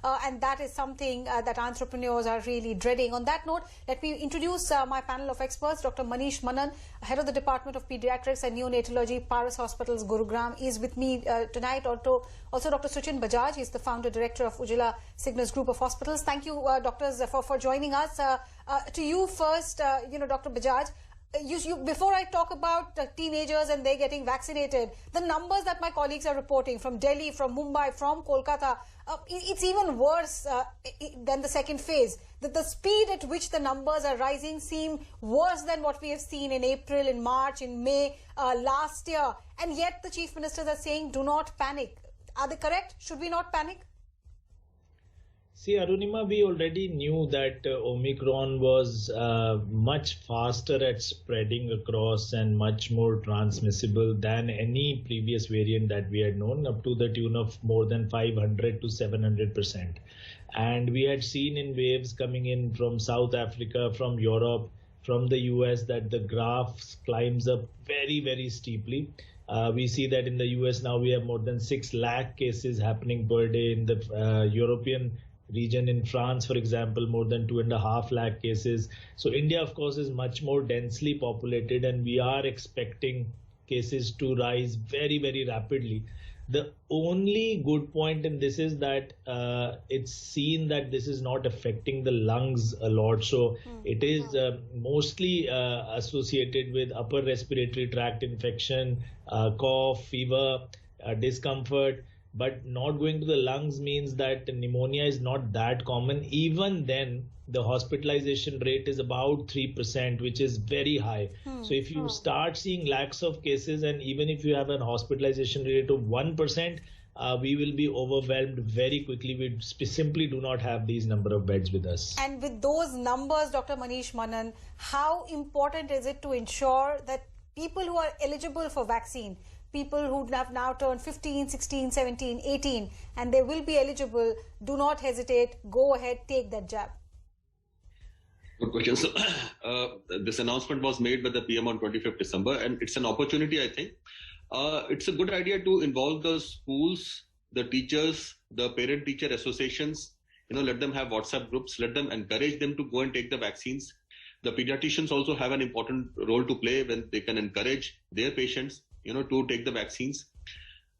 and that is something that entrepreneurs are really dreading. On that note, let me introduce my panel of experts. Dr. Manish Manan, Head of the Department of Pediatrics and Neonatology, Paras Hospitals, Gurugram, is with me tonight. Also, Dr. Suchin Bajaj, he is the founder director of Ujjwala Cignus Group of Hospitals. Thank you, doctors, for joining us. To you first, Dr. Bajaj. Before I talk about teenagers and they getting vaccinated, the numbers that my colleagues are reporting from Delhi, from Mumbai, from Kolkata, it's even worse than the second phase. The speed at which the numbers are rising seem worse than what we have seen in April, in March, in May last year. And yet the chief ministers are saying, do not panic. Are they correct? Should we not panic? See, Arunima, we already knew that Omicron was much faster at spreading across and much more transmissible than any previous variant that we had known, up to the tune of more than 500 to 700%. And we had seen in waves coming in from South Africa, from Europe, from the US, that the graph climbs up very, very steeply. We see that in the US now we have more than 6 lakh cases happening per day. In the European region, in France, for example, more than 2.5 lakh cases. So India, of course, is much more densely populated, and we are expecting cases to rise very, very rapidly. The only good point in this is that it's seen that this is not affecting the lungs a lot. So it is mostly associated with upper respiratory tract infection, cough, fever, discomfort. But not going to the lungs means that pneumonia is not that common. Even then, the hospitalization rate is about 3%, which is very high. So if you start seeing lakhs of cases, and even if you have an hospitalization rate of 1%, we will be overwhelmed very quickly. We simply do not have these number of beds with us. And with those numbers, Dr. Manish Manan, how important is it to ensure that people who are eligible for vaccine, people who have now turned 15, 16, 17, 18, and they will be eligible, do not hesitate, go ahead, take that jab? Good question. So, this announcement was made by the PM on 25th December, and it's an opportunity, I think. It's a good idea to involve the schools, the teachers, the parent-teacher associations, let them have WhatsApp groups, let them encourage them to go and take the vaccines. The pediatricians also have an important role to play when they can encourage their patients to take the vaccines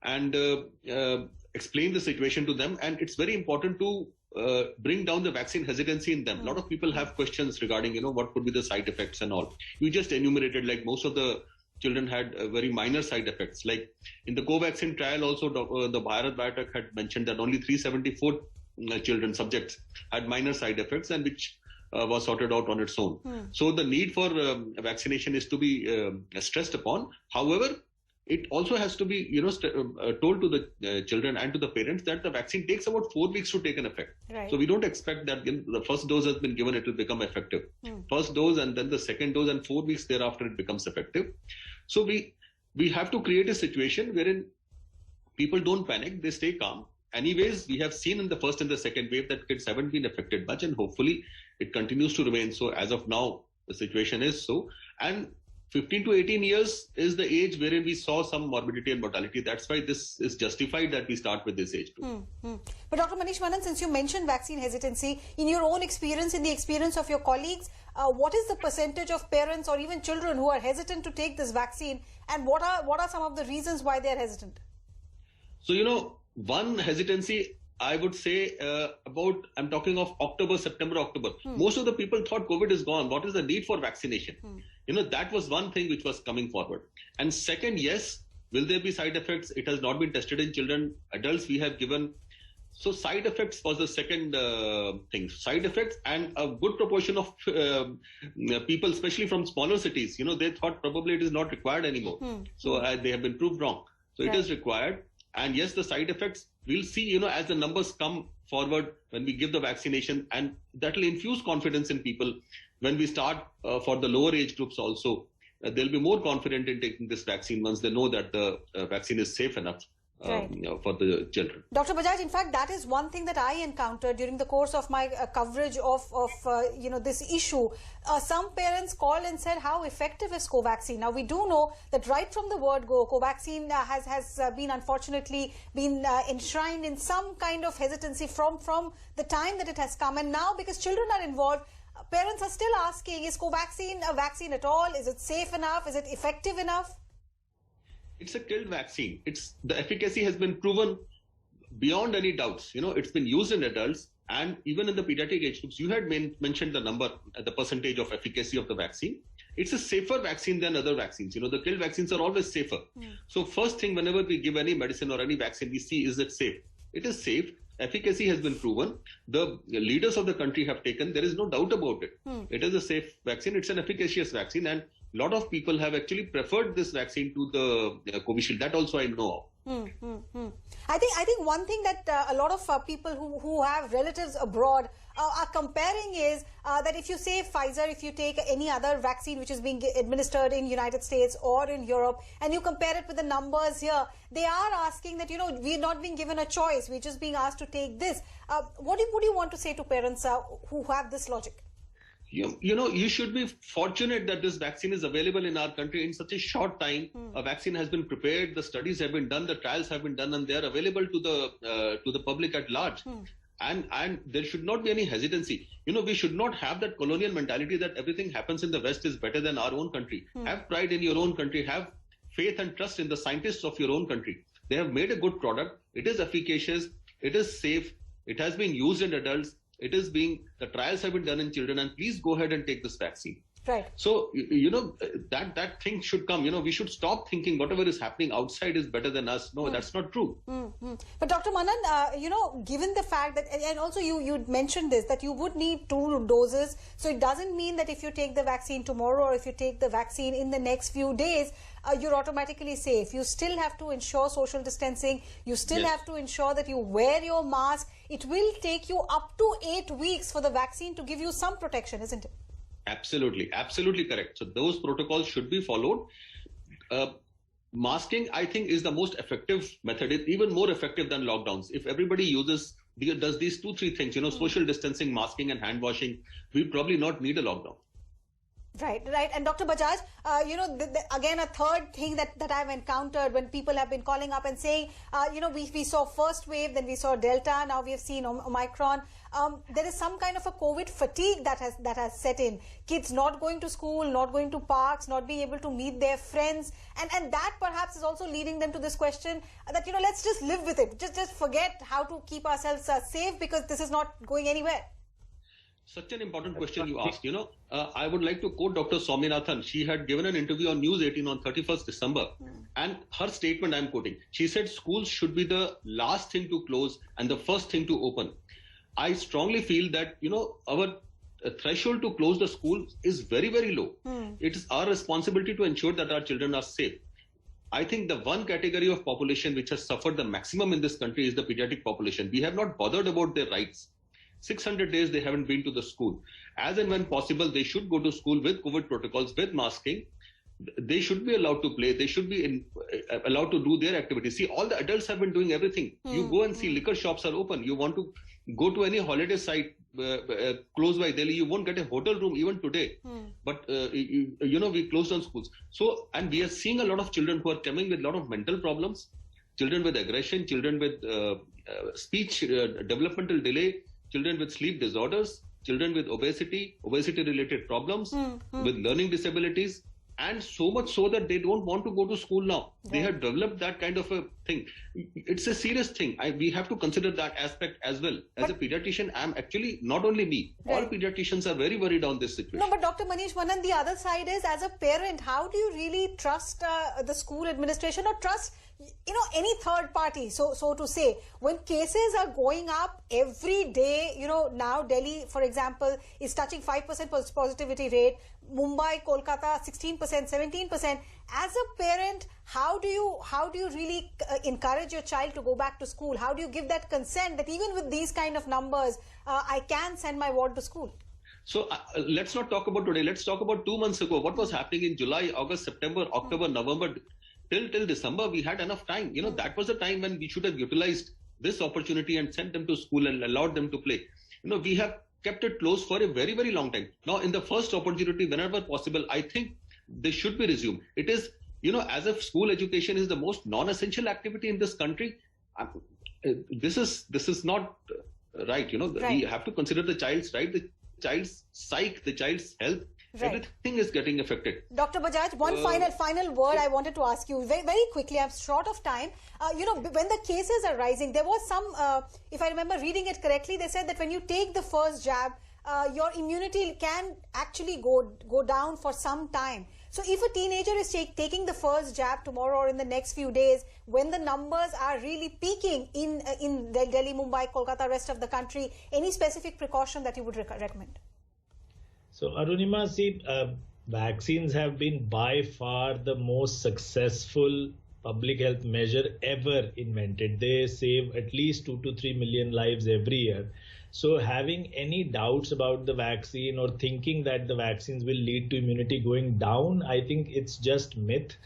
and explain the situation to them. And it's very important to bring down the vaccine hesitancy in them. A lot of people have questions regarding, what could be the side effects and all. You just enumerated, like most of the children had very minor side effects. Like in the Covaxin trial also, the Bharat Biotech had mentioned that only 374 subjects had minor side effects, and which was sorted out on its own. So the need for vaccination is to be stressed upon. However, it also has to be, told to the children and to the parents that the vaccine takes about 4 weeks to take an effect. Right. So we don't expect that the first dose has been given, it will become effective. First dose and then the second dose, and 4 weeks thereafter it becomes effective. So we have to create a situation wherein people don't panic, they stay calm. Anyways, we have seen in the first and the second wave that kids haven't been affected much, and hopefully it continues to remain so. As of now, the situation is so. And 15 to 18 years is the age wherein we saw some morbidity and mortality. That's why this is justified that we start with this age group. But Dr. Manish Manan, since you mentioned vaccine hesitancy, in your own experience, in the experience of your colleagues, what is the percentage of parents or even children who are hesitant to take this vaccine, and what are some of the reasons why they are hesitant? So, one hesitancy, I would say I'm talking of September, October. Most of the people thought COVID is gone. What is the need for vaccination? That was one thing which was coming forward. And second, yes, will there be side effects? It has not been tested in children. Adults we have given. So side effects was the second thing. Side effects, and a good proportion of people, especially from smaller cities, they thought probably it is not required anymore. So they have been proved wrong. So it is required. And yes, the side effects, we'll see, as the numbers come forward when we give the vaccination, and that will infuse confidence in people. When we start for the lower age groups also, they'll be more confident in taking this vaccine once they know that the vaccine is safe enough. for the children. Dr. Bajaj, in fact, that is one thing that I encountered during the course of my coverage of this issue. Some parents called and said, how effective is Covaxin? Now, we do know that right from the word go, Covaxin has been unfortunately been enshrined in some kind of hesitancy from the time that it has come. And now, because children are involved, parents are still asking, is Covaxin a vaccine at all? Is it safe enough? Is it effective enough? It's a killed vaccine. The efficacy has been proven beyond any doubts. It's been used in adults and even in the pediatric age groups. You had mentioned the percentage of efficacy of the vaccine. It's a safer vaccine than other vaccines. The killed vaccines are always safer. So first thing, whenever we give any medicine or any vaccine, we see, is it safe? It is safe. Efficacy has been proven. The leaders of the country have taken. There is no doubt about it. It is a safe vaccine. It's an efficacious vaccine. And a lot of people have actually preferred this vaccine to the Covishield. That also I know of. I think one thing that a lot of people who have relatives abroad are comparing is that if you say Pfizer, if you take any other vaccine which is being administered in United States or in Europe, and you compare it with the numbers here, they are asking that, we're not being given a choice. We're just being asked to take this. What do you want to say to parents who have this logic? You should be fortunate that this vaccine is available in our country in such a short time. A vaccine has been prepared, the studies have been done, the trials have been done, and they are available to the public at large. And there should not be any hesitancy. We should not have that colonial mentality that everything happens in the West is better than our own country. Have pride in your own country. Have faith and trust in the scientists of your own country. They have made a good product. It is efficacious. It is safe. It has been used in adults. The trials have been done in children, and please go ahead and take this vaccine. Right. So, that thing should come. We should stop thinking whatever is happening outside is better than us. No, that's not true. But Dr. Manan, given the fact that, and also you mentioned this, that you would need 2 doses. So it doesn't mean that if you take the vaccine tomorrow or if you take the vaccine in the next few days, you're automatically safe. You still have to ensure social distancing. You still have to ensure that you wear your mask. It will take you up to 8 weeks for the vaccine to give you some protection, isn't it? Absolutely. Absolutely correct. So those protocols should be followed. Masking, I think, is the most effective method. It's even more effective than lockdowns. If everybody does these 2-3 things, social distancing, masking and hand washing, we probably not need a lockdown. Right. And Dr. Bajaj, again, a third thing that I've encountered when people have been calling up and saying, we saw first wave, then we saw Delta, now we have seen Omicron. There is some kind of a COVID fatigue that has set in. Kids not going to school, not going to parks, not being able to meet their friends. And that perhaps is also leading them to this question that, let's just live with it. Just forget how to keep ourselves safe because this is not going anywhere. Such an important question you asked. I would like to quote Dr. Swaminathan. She had given an interview on News 18 on 31st December. And her statement I'm quoting. She said schools should be the last thing to close and the first thing to open. I strongly feel that, our threshold to close the school is very, very low. It is our responsibility to ensure that our children are safe. I think the one category of population which has suffered the maximum in this country is the pediatric population. We have not bothered about their rights. 600 days they haven't been to the school. As and when possible, they should go to school with COVID protocols, with masking. They should be allowed to play. They should be allowed to do their activities. See, all the adults have been doing everything. You go and see liquor shops are open. You want to go to any holiday site close by Delhi, you won't get a hotel room even today. But, we closed down schools. So, and we are seeing a lot of children who are coming with a lot of mental problems, children with aggression, children with speech developmental delay, children with sleep disorders, children with obesity-related problems, with learning disabilities, and so much so that they don't want to go to school now. Right. They have developed that kind of a thing. It's a serious thing. We have to consider that aspect as well. As a pediatrician, I'm actually, not only me, all pediatricians are very worried on this situation. No, but Dr. Manish Manan, the other side is, as a parent, how do you really trust the school administration or trust any third party, so to say, when cases are going up every day? Now Delhi, for example, is touching 5% positivity rate. Mumbai, Kolkata, 16%, 17%. As a parent, how do you really encourage your child to go back to school? How do you give that consent that even with these kind of numbers, I can send my ward to school? So let's not talk about today. Let's talk about 2 months ago. What was happening in July, August, September, October, November? till December, we had enough time. That was the time when we should have utilized this opportunity and sent them to school and allowed them to play. We have kept it closed for a very, very long time. Now, in the first opportunity, whenever possible, I think they should be resumed. It is, as if school education is the most non-essential activity in this country, this is not right. Right. We have to consider the child's right, the child's psyche, the child's health. Right. Everything is getting affected. Dr. Bajaj, one final word I wanted to ask you very, very quickly. I'm short of time. When the cases are rising, there was some, if I remember reading it correctly, they said that when you take the first jab, your immunity can actually go down for some time. So if a teenager is taking the first jab tomorrow or in the next few days, when the numbers are really peaking in Delhi, Mumbai, Kolkata, rest of the country, any specific precaution that you would recommend? So Arunima, see, vaccines have been by far the most successful public health measure ever invented. They save at least 2 to 3 million lives every year. So having any doubts about the vaccine or thinking that the vaccines will lead to immunity going down, I think it's just myth.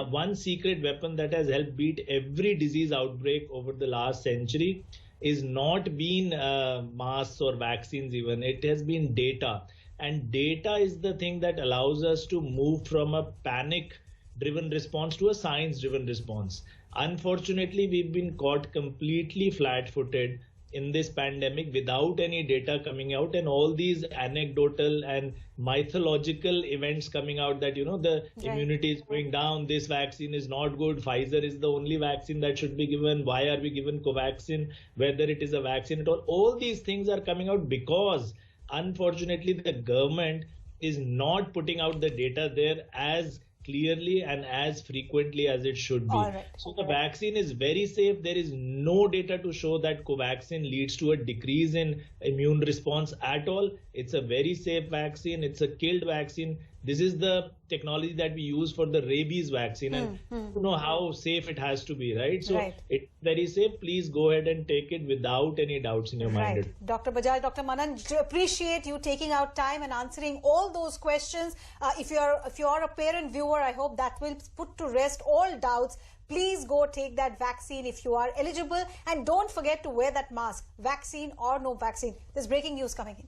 One secret weapon that has helped beat every disease outbreak over the last century is not been masks or vaccines even. It has been data. And data is the thing that allows us to move from a panic-driven response to a science-driven response. Unfortunately, we've been caught completely flat-footed in this pandemic without any data coming out, and all these anecdotal and mythological events coming out that, the immunity is going down, this vaccine is not good, Pfizer is the only vaccine that should be given, why are we given Covaxin, whether it is a vaccine at all. All these things are coming out because unfortunately, the government is not putting out the data there as clearly and as frequently as it should be. Right. So the vaccine is very safe. There is no data to show that Covaxin leads to a decrease in immune response at all. It's a very safe vaccine. It's a killed vaccine. This is the technology that we use for the rabies vaccine, and you know how safe it has to be, right? So it's very safe. Please go ahead and take it without any doubts in your mind. Dr. Bajaj, Dr. Manan, appreciate you taking out time and answering all those questions. If you're a parent viewer, I hope that will put to rest all doubts. Please go take that vaccine if you are eligible, and don't forget to wear that mask, vaccine or no vaccine. There's breaking news coming in.